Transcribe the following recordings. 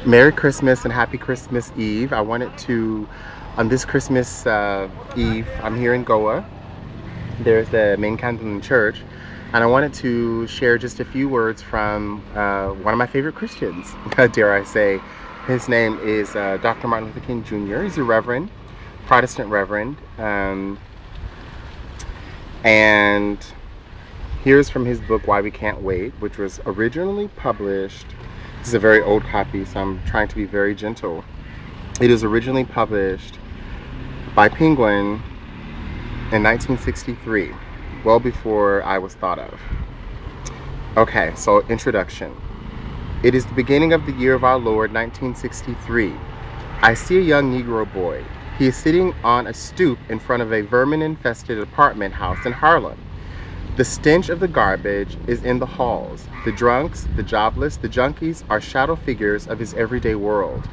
Merry Christmas and Happy Christmas Eve. I wanted to, on this Christmas Eve, I'm here in Goa. There's the main candle in the church, and I wanted to share just a few words from one of my favorite Christians, dare I say. His name is Dr. Martin Luther King Jr. He's a reverend, Protestant reverend, and here's from his book, Why We Can't Wait, which was originally published. This is a very old copy, so I'm trying to be very gentle. It was originally published by Penguin in 1963, well before I was thought of. Okay, so introduction. It is the beginning of the year of our Lord, 1963. I see a young Negro boy. He is sitting on a stoop in front of a vermin-infested apartment house in Harlem. The stench of the garbage is in the halls. The drunks, the jobless, the junkies are shadow figures of his everyday world.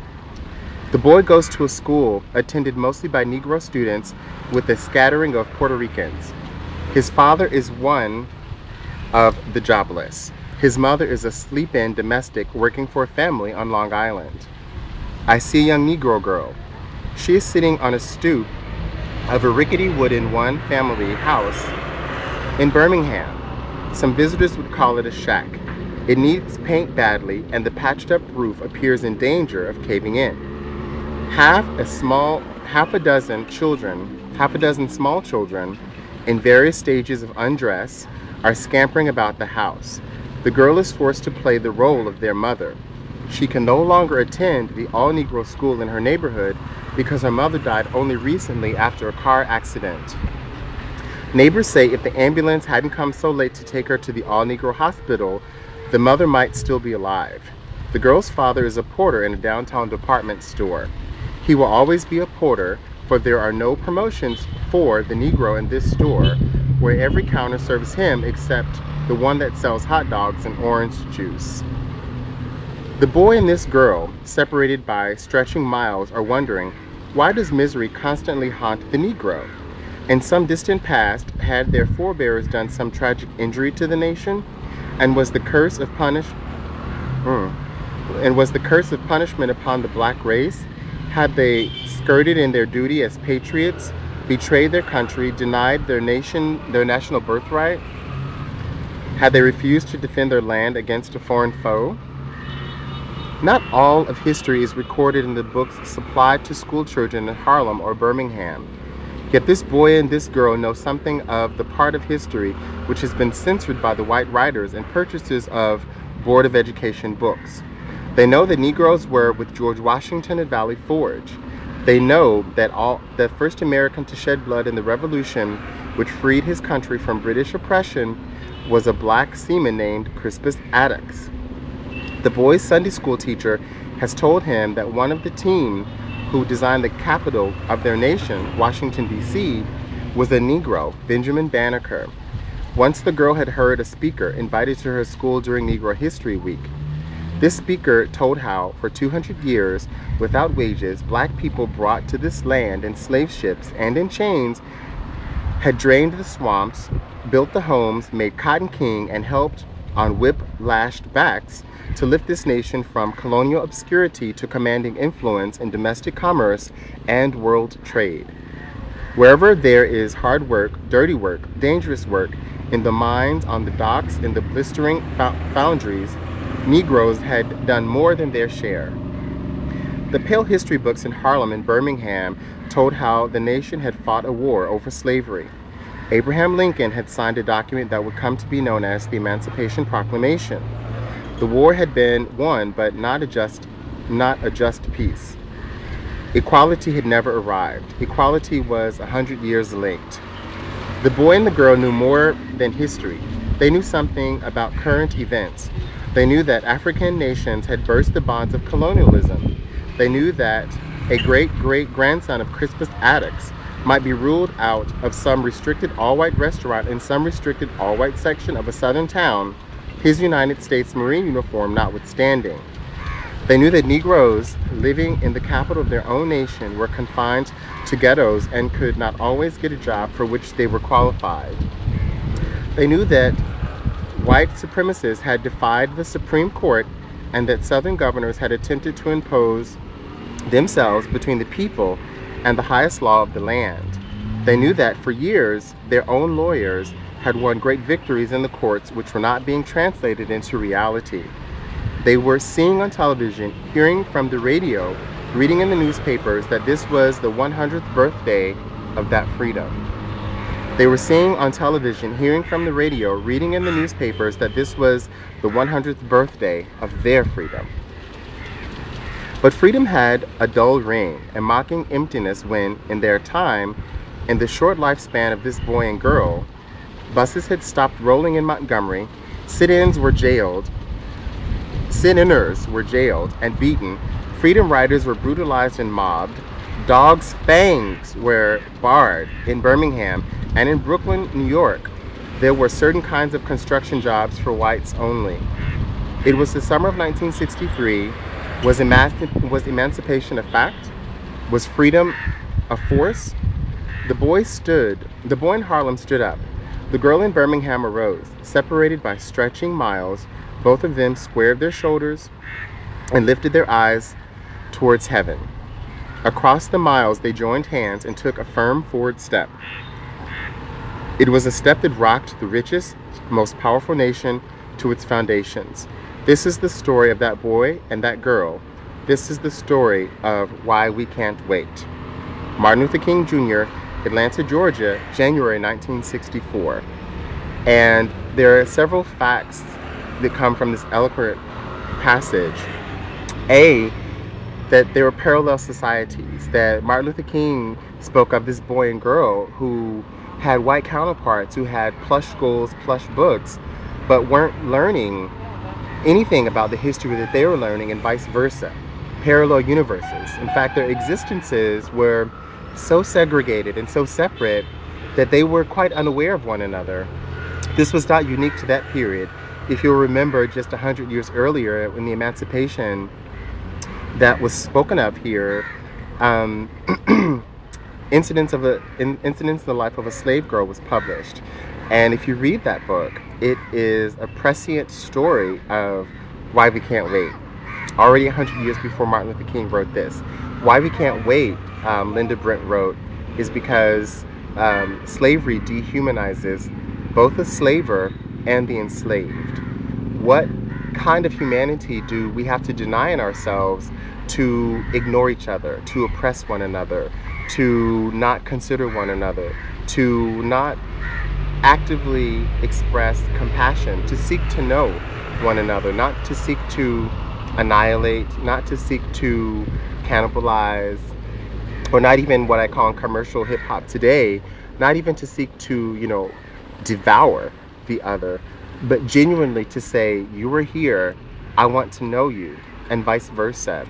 The boy goes to a school attended mostly by Negro students with a scattering of Puerto Ricans. His father is one of the jobless. His mother is a sleep-in domestic working for a family on Long Island. I see a young Negro girl. She is sitting on a stoop of a rickety wooden one-family house in Birmingham. Some visitors would call it a shack. It needs paint badly, and the patched-up roof appears in danger of caving in. Half a dozen small children in various stages of undress are scampering about the house. The girl is forced to play the role of their mother. She can no longer attend the all-Negro school in her neighborhood because her mother died only recently after a car accident. Neighbors say if the ambulance hadn't come so late to take her to the all-Negro hospital, the mother might still be alive. The girl's father is a porter in a downtown department store. He will always be a porter, for there are no promotions for the Negro in this store, where every counter serves him except the one that sells hot dogs and orange juice. The boy and this girl, separated by stretching miles, are wondering, why does misery constantly haunt the Negro? In some distant past, had their forebears done some tragic injury to the nation? And was the curse of punishment upon the black race? Had they skirted in their duty as patriots, betrayed their country, denied their national birthright? Had they refused to defend their land against a foreign foe? Not all of history is recorded in the books supplied to school children in Harlem or Birmingham. Yet this boy and this girl know something of the part of history which has been censored by the white writers and purchasers of Board of Education books. They know that Negroes were with George Washington at Valley Forge. They know that the first American to shed blood in the Revolution, which freed his country from British oppression, was a black seaman named Crispus Attucks. The boy's Sunday school teacher has told him that one of the team who designed the capital of their nation, Washington, D.C., was a Negro, Benjamin Banneker. Once the girl had heard a speaker invited to her school during Negro History Week. This speaker told how, for 200 years, without wages, black people brought to this land in slave ships and in chains had drained the swamps, built the homes, made cotton king, and helped on whip-lashed backs to lift this nation from colonial obscurity to commanding influence in domestic commerce and world trade. Wherever there is hard work, dirty work, dangerous work, in the mines, on the docks, in the blistering foundries, Negroes had done more than their share. The pale history books in Harlem and Birmingham told how the nation had fought a war over slavery. Abraham Lincoln had signed a document that would come to be known as the Emancipation Proclamation. The war had been won, but not a just peace. Equality had never arrived. Equality was 100 years late. The boy and the girl knew more than history. They knew something about current events. They knew that African nations had burst the bonds of colonialism. They knew that a great-great-grandson of Crispus Attucks might be ruled out of some restricted all-white restaurant in some restricted all-white section of a southern town, his United States Marine uniform notwithstanding. They knew that Negroes living in the capital of their own nation were confined to ghettos and could not always get a job for which they were qualified. They knew that white supremacists had defied the Supreme Court and that Southern governors had attempted to impose themselves between the people and the highest law of the land. They knew that for years their own lawyers had won great victories in the courts which were not being translated into reality. They were seeing on television, hearing from the radio, reading in the newspapers that this was the 100th birthday of that freedom. They were seeing on television, hearing from the radio, reading in the newspapers that this was the 100th birthday of their freedom. But freedom had a dull ring, a mocking emptiness when, in their time, in the short lifespan of this boy and girl, buses had stopped rolling in Montgomery, sit-ins were jailed, sit-inners were jailed and beaten, freedom riders were brutalized and mobbed, dogs' fangs were barred in Birmingham, and in Brooklyn, New York, there were certain kinds of construction jobs for whites only. It was the summer of 1963. Was emancipation a fact? Was freedom a force? The boy in Harlem stood up. The girl in Birmingham arose. Separated by stretching miles, both of them squared their shoulders and lifted their eyes towards heaven. Across the miles, they joined hands and took a firm forward step. It was a step that rocked the richest, most powerful nation to its foundations. This is the story of that boy and that girl. This is the story of why we can't wait. Martin Luther King Jr., Atlanta, Georgia, January 1964. And there are several facts that come from this eloquent passage. A, that there were parallel societies, that Martin Luther King spoke of this boy and girl who had white counterparts who had plush schools, plush books, but weren't learning anything about the history that they were learning, and vice versa. Parallel universes. In fact, their existences were so segregated and so separate that they were quite unaware of one another. This was not unique to that period. If you'll remember, just 100 years earlier, when the emancipation that was spoken of here, Incidents in the Life of a Slave Girl was published. And if you read that book, it is a prescient story of why we can't wait. Already 100 years before Martin Luther King wrote this. Why we can't wait, Linda Brent wrote, is because slavery dehumanizes both the slaver and the enslaved. What kind of humanity do we have to deny in ourselves to ignore each other, to oppress one another, to not consider one another, to not actively express compassion, to seek to know one another, not to seek to annihilate, not to seek to cannibalize, or not even what I call in commercial hip hop today, not even to seek to, devour the other, but genuinely to say, you are here, I want to know you, and vice versa.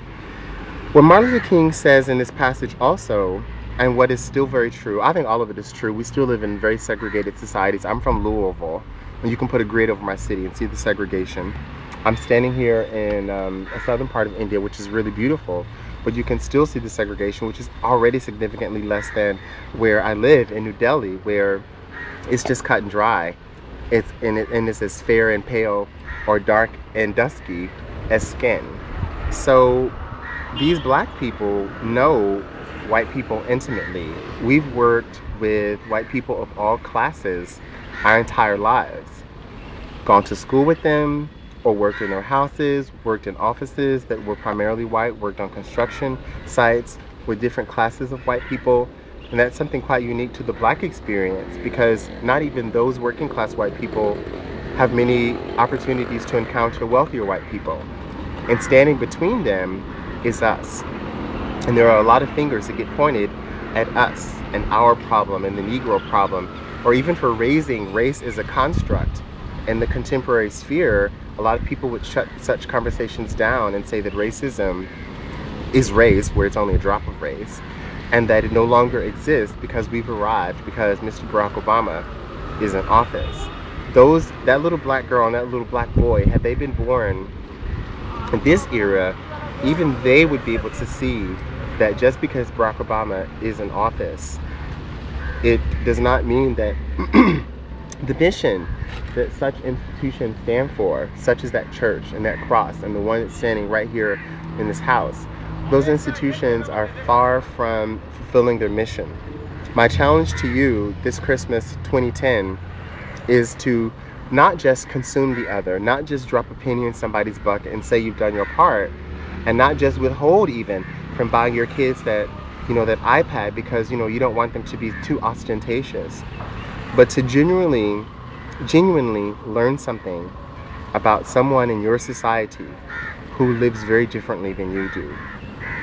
What Martin Luther King says in this passage also, and what is still very true, I think all of it is true. We still live in very segregated societies. I'm from Louisville, and you can put a grid over my city and see the segregation. I'm standing here in a southern part of India, which is really beautiful, but you can still see the segregation, which is already significantly less than where I live in New Delhi, where it's just cut and dry. It's as fair and pale or dark and dusky as skin. So these black people know white people intimately. We've worked with white people of all classes our entire lives. Gone to school with them, or worked in their houses, worked in offices that were primarily white, worked on construction sites with different classes of white people. And that's something quite unique to the black experience, because not even those working class white people have many opportunities to encounter wealthier white people. And standing between them is us. And there are a lot of fingers that get pointed at us and our problem and the Negro problem, or even for raising race as a construct. In the contemporary sphere, a lot of people would shut such conversations down and say that racism is race, where it's only a drop of race, and that it no longer exists because we've arrived, because Mr. Barack Obama is in office. That little black girl and that little black boy, had they been born in this era, even they would be able to see that just because Barack Obama is in office, it does not mean that The mission that such institutions stand for, such as that church and that cross and the one that's standing right here in this house, those institutions are far from fulfilling their mission. My challenge to you this Christmas 2010 is to not just consume the other, not just drop a penny in somebody's bucket and say you've done your part, and not just withhold even from buying your kids that iPad because you don't want them to be too ostentatious, but to genuinely learn something about someone in your society who lives very differently than you do.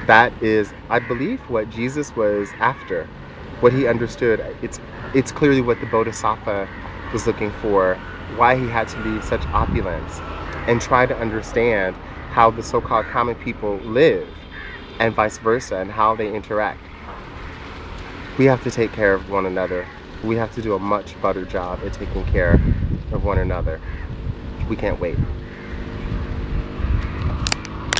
That is, I believe, what Jesus was after, what he understood. It's clearly what the Bodhisattva was looking for, why he had to leave such opulence and try to understand how the so-called common people live and vice versa, and how they interact. We have to take care of one another. We have to do a much better job at taking care of one another. We can't wait.